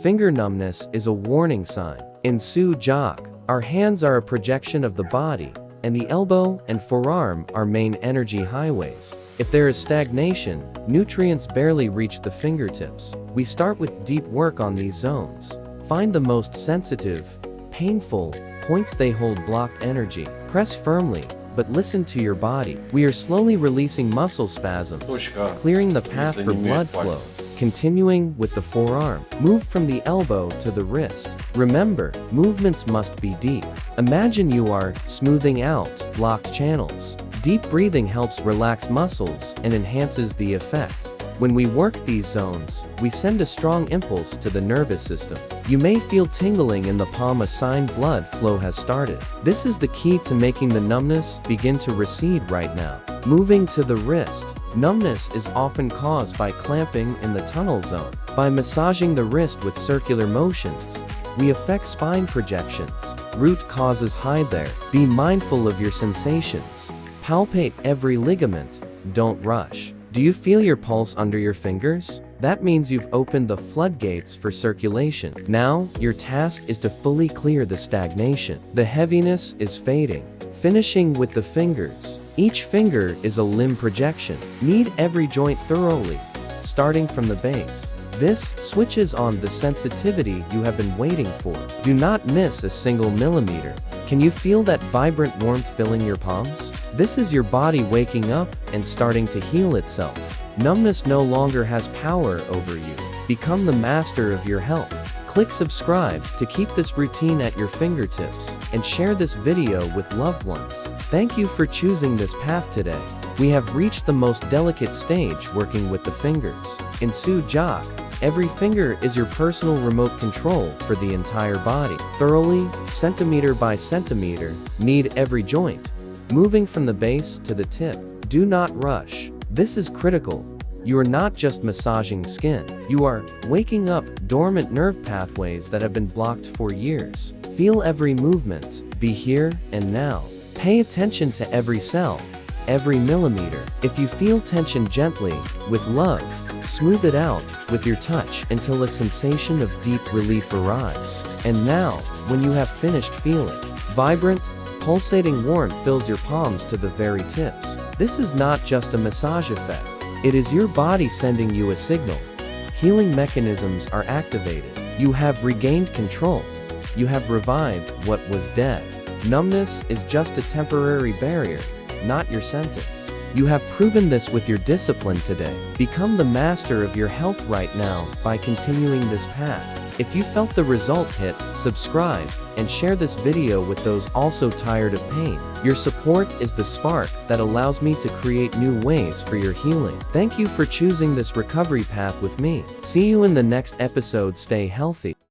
Finger numbness is a warning sign. In Su-Jok, our hands are a projection of the body, and the elbow and forearm are main energy highways. If there is stagnation, nutrients barely reach the fingertips. We start with deep work on these zones. Find the most sensitive, painful points. They hold blocked energy. Press firmly, but listen to your body. We are slowly releasing muscle spasms, clearing the path for blood flow. Continuing with the forearm, move from the elbow to the wrist. Remember, movements must be deep. Imagine you are smoothing out blocked channels. Deep breathing helps relax muscles and enhances the effect. When we work these zones, we send a strong impulse to the nervous system. You may feel tingling in the palm, a sign blood flow has started. This is the key to making the numbness begin to recede right now. Moving to the wrist. Numbness is often caused by clamping in the tunnel zone. By massaging the wrist with circular motions, we affect spine projections. Root causes hide there. Be mindful of your sensations. Palpate every ligament. Don't rush. Do you feel your pulse under your fingers? That means you've opened the floodgates for circulation. Now, your task is to fully clear the stagnation. The heaviness is fading. Finishing with the fingers. Each finger is a limb projection. Knead every joint thoroughly, starting from the base. This switches on the sensitivity you have been waiting for. Do not miss a single millimeter. Can you feel that vibrant warmth filling your palms? This is your body waking up and starting to heal itself. Numbness no longer has power over you. Become the master of your health. Click subscribe to keep this routine at your fingertips, and share this video with loved ones. Thank you for choosing this path today. We have reached the most delicate stage working with the fingers. In Su-Jok, every finger is your personal remote control for the entire body. Thoroughly, centimeter by centimeter, knead every joint, moving from the base to the tip. Do not rush. This is critical. You are not just massaging skin. You are waking up dormant nerve pathways that have been blocked for years. Feel every movement. Be here and now. Pay attention to every cell, every millimeter. If you feel tension, gently, with love, smooth it out with your touch until a sensation of deep relief arrives. And now, when you have finished feeling, vibrant, pulsating warmth fills your palms to the very tips. This is not just a massage effect. It is your body sending you a signal. Healing mechanisms are activated. You have regained control. You have revived what was dead. Numbness is just a temporary barrier, not your sentence. You have proven this with your discipline today. Become the master of your health right now by continuing this path. If you felt the result, hit subscribe and share this video with those also tired of pain. Your support is the spark that allows me to create new ways for your healing. Thank you for choosing this recovery path with me. See you in the next episode. Stay healthy.